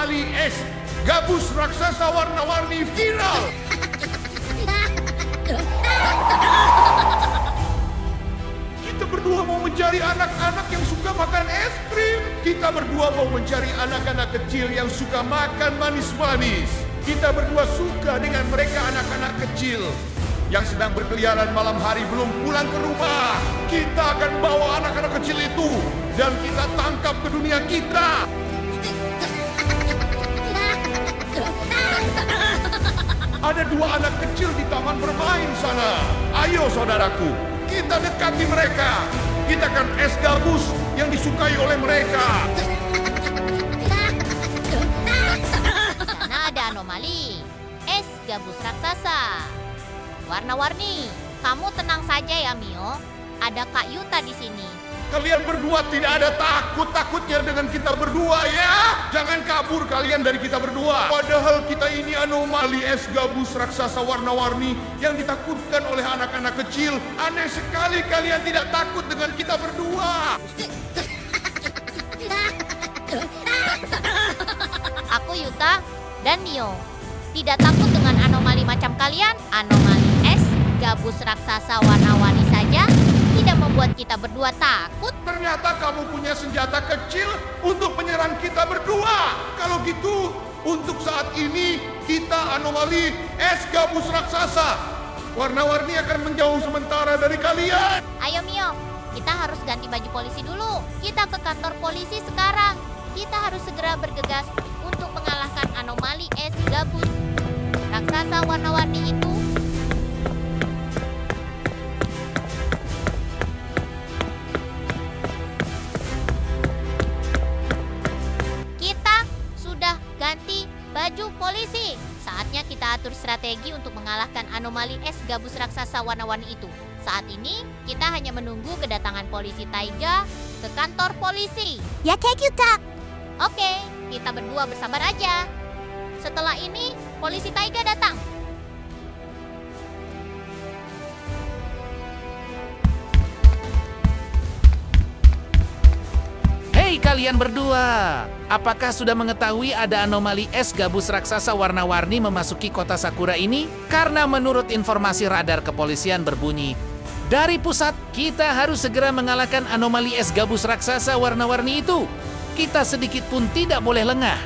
anomali es gabus raksasa warna-warni viral. Kita berdua mau mencari anak-anak yang suka makan es krim. Kita berdua mau mencari anak-anak kecil yang suka makan manis-manis. Kita berdua suka dengan mereka anak-anak kecil yang sedang berkeliaran malam hari belum pulang ke rumah. Kita akan bawa anak-anak kecil itu dan kita tangkap ke dunia kita. Ada dua anak kecil di taman bermain sana. Ayo saudaraku, kita dekati mereka. Kita akan es gabus yang disukai oleh mereka. Sana ada anomali, es gabus raksasa. Warna-warni, kamu tenang saja ya Mio. Ada Kak Yuta di sini. Kalian berdua tidak ada takut-takutnya dengan kita berdua ya. Jangan kabur kalian dari kita berdua. Padahal kita ini anomali es gabus raksasa warna-warni yang ditakutkan oleh anak-anak kecil. Aneh sekali kalian tidak takut dengan kita berdua. Aku Yuta dan Mio. Tidak takut dengan anomali macam kalian. Anomali es gabus raksasa warna-warni saja tidak membuat kita berdua takut. Ternyata kamu punya senjata kecil untuk menyerang kita berdua. Kalau gitu, untuk saat ini kita anomali es gabus raksasa. Warna-warni akan menjauh sementara dari kalian. Ayo Mio, kita harus ganti baju polisi dulu. Kita ke kantor polisi sekarang. Kita harus segera bergegas untuk mengalahkan anomali es gabus raksasa warna-warni itu. Ganti baju polisi. Saatnya kita atur strategi untuk mengalahkan anomali es gabus raksasa warna-warni itu. Saat ini kita hanya menunggu kedatangan polisi Taiga ke kantor polisi. Ya Kak Yuta. Oke, kita berdua bersabar aja. Setelah ini polisi Taiga datang. Hei kalian berdua, apakah sudah mengetahui ada anomali es gabus raksasa warna-warni memasuki kota Sakura ini? Karena menurut informasi radar kepolisian berbunyi, dari pusat kita harus segera mengalahkan anomali es gabus raksasa warna-warni itu. Kita sedikit pun tidak boleh lengah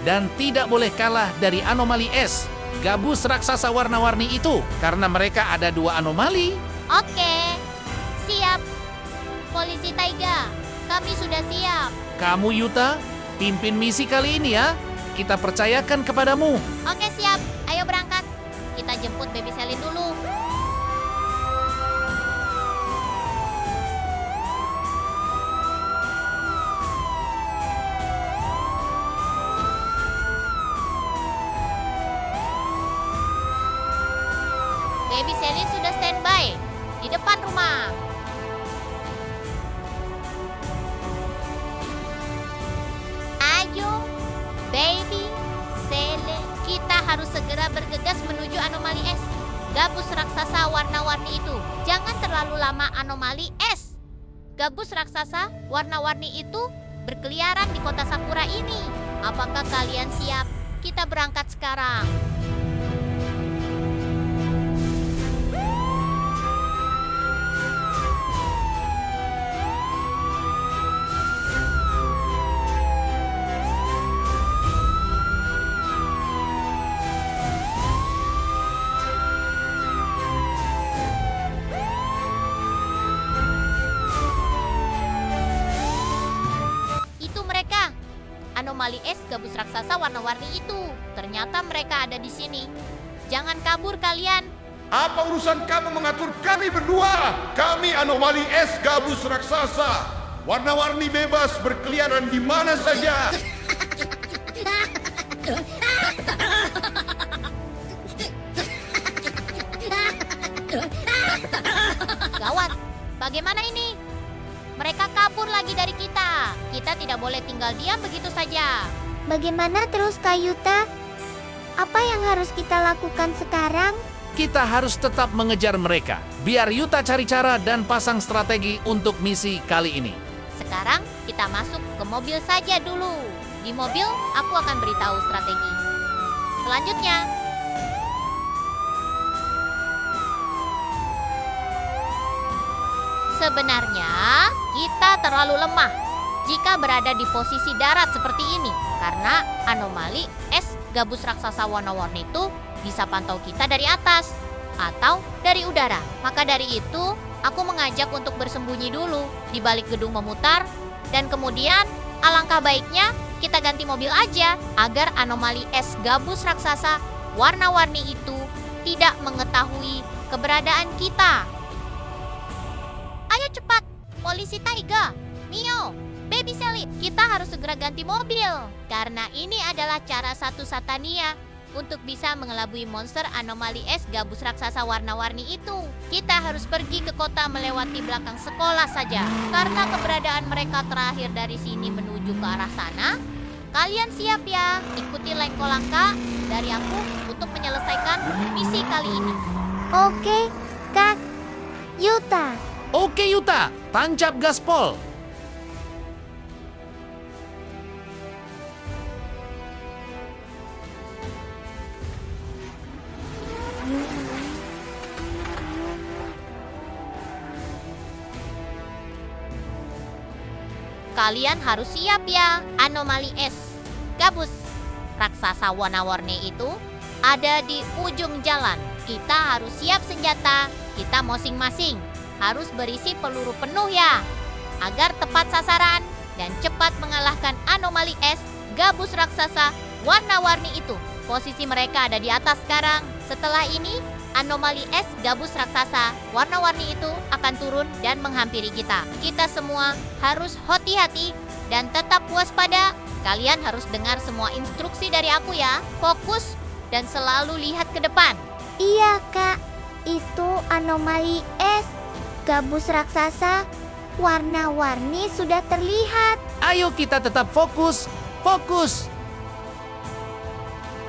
dan tidak boleh kalah dari anomali es gabus raksasa warna-warni itu karena mereka ada dua anomali. Oke, siap. Polisi Taiga, kami sudah siap. Kamu Yuta, pimpin misi kali ini ya. Kita percayakan kepadamu. Oke siap, ayo berangkat. Kita jemput Baby Selin dulu. Baby Selin sudah standby di depan rumah. Ayo, Baby Selin, kita harus segera bergegas menuju anomali es gabus raksasa warna-warni itu. Jangan terlalu lama anomali es gabus raksasa warna-warni itu berkeliaran di kota Sakura ini. Apakah kalian siap? Kita berangkat sekarang. Anomali es gabus raksasa warna-warni itu. Ternyata mereka ada di sini. Jangan kabur kalian. Apa urusan kamu mengatur kami berdua? Kami anomali es gabus raksasa. Warna-warni bebas berkeliaran di mana saja. Gawat, bagaimana ini? Mereka kabur lagi dari kita. Kita tidak boleh tinggal diam begitu saja. Bagaimana terus Kak Yuta? Apa yang harus kita lakukan sekarang? Kita harus tetap mengejar mereka. Biar Yuta cari cara dan pasang strategi untuk misi kali ini. Sekarang kita masuk ke mobil saja dulu. Di mobil, aku akan beritahu strategi. Selanjutnya, sebenarnya kita terlalu lemah jika berada di posisi darat seperti ini karena anomali es gabus raksasa warna-warni itu bisa pantau kita dari atas atau dari udara. Maka dari itu, aku mengajak untuk bersembunyi dulu di balik gedung memutar dan kemudian alangkah baiknya kita ganti mobil aja agar anomali es gabus raksasa warna-warni itu tidak mengetahui keberadaan kita. Ayo cepat, polisi Taiga, Mio, Baby Selip, kita harus segera ganti mobil. Karena ini adalah cara satu Satania untuk bisa mengelabui monster anomali es gabus raksasa warna-warni itu. Kita harus pergi ke kota melewati belakang sekolah saja. Karena keberadaan mereka terakhir dari sini menuju ke arah sana. Kalian siap ya? Ikuti langkah dari aku untuk menyelesaikan misi kali ini. Oke, Kak Yuta. Oke Yuta, tancap gaspol. Kalian harus siap ya, anomali es gabus raksasa warna-warni itu ada di ujung jalan. Kita harus siap senjata, kita masing-masing harus berisi peluru penuh ya, agar tepat sasaran dan cepat mengalahkan anomali es gabus raksasa warna-warni itu. Posisi mereka ada di atas sekarang. Setelah ini, anomali es gabus raksasa warna-warni itu akan turun dan menghampiri kita. Kita semua harus hati-hati dan tetap waspada. Kalian harus dengar semua instruksi dari aku ya. Fokus dan selalu lihat ke depan. Iya, Kak. Itu anomali es gabus raksasa warna-warni sudah terlihat. Ayo kita tetap fokus, fokus.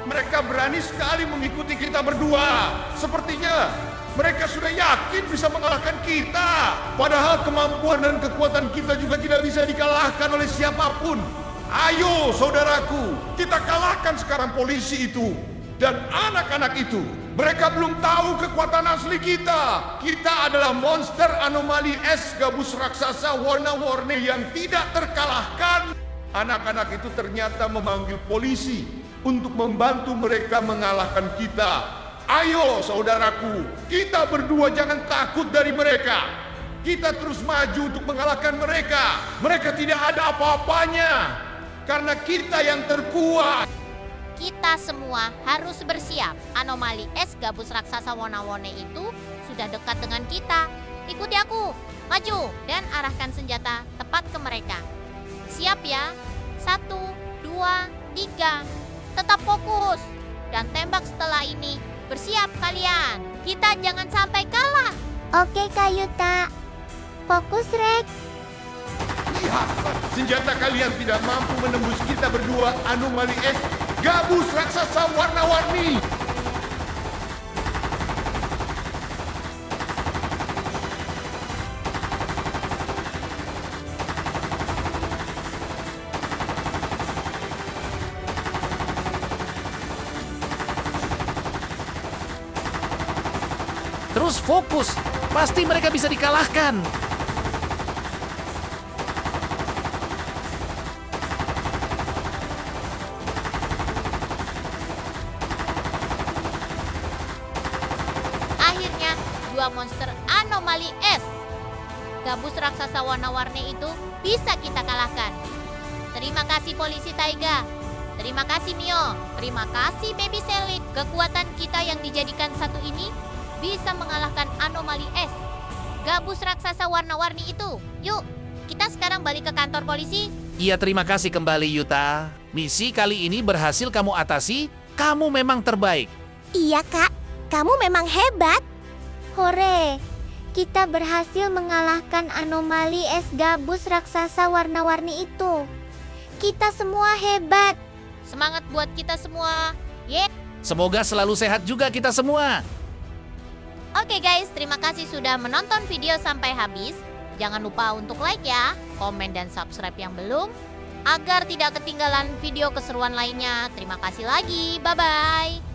Mereka berani sekali mengikuti kita berdua. Sepertinya mereka sudah yakin bisa mengalahkan kita. Padahal kemampuan dan kekuatan kita juga tidak bisa dikalahkan oleh siapapun. Ayo saudaraku, kita kalahkan sekarang polisi itu dan anak-anak itu. Mereka belum tahu kekuatan asli kita. Kita adalah monster anomali es gabus raksasa warna-warni yang tidak terkalahkan. Anak-anak itu ternyata memanggil polisi untuk membantu mereka mengalahkan kita. Ayo saudaraku, kita berdua jangan takut dari mereka. Kita terus maju untuk mengalahkan mereka. Mereka tidak ada apa-apanya karena kita yang terkuat. Kita semua harus bersiap. Anomali es gabus raksasa warna-warni itu sudah dekat dengan kita. Ikuti aku, maju dan arahkan senjata tepat ke mereka. Siap ya? 1, 2, 3. Tetap fokus dan tembak setelah ini. Bersiap kalian. Kita jangan sampai kalah. Oke, Kak Yuta. Fokus, Rek. Lihat, senjata kalian tidak mampu menembus kita berdua anomali es gabus raksasa warna-warni. Terus fokus, pasti mereka bisa dikalahkan. Akhirnya, dua monster anomali es gabus raksasa warna-warni itu bisa kita kalahkan. Terima kasih polisi Taiga. Terima kasih Mio. Terima kasih Baby Selip. Kekuatan kita yang dijadikan satu ini bisa mengalahkan anomali es gabus raksasa warna-warni itu. Yuk, kita sekarang balik ke kantor polisi. Iya, terima kasih kembali Yuta. Misi kali ini berhasil kamu atasi. Kamu memang terbaik. Iya, Kak. Kamu memang hebat. Hore. Kita berhasil mengalahkan anomali es gabus raksasa warna-warni itu. Kita semua hebat. Semangat buat kita semua. Yeay. Semoga selalu sehat juga kita semua. Oke guys, terima kasih sudah menonton video sampai habis. Jangan lupa untuk like ya, komen dan subscribe yang belum. agar tidak ketinggalan video keseruan lainnya. Terima kasih lagi. Bye-bye.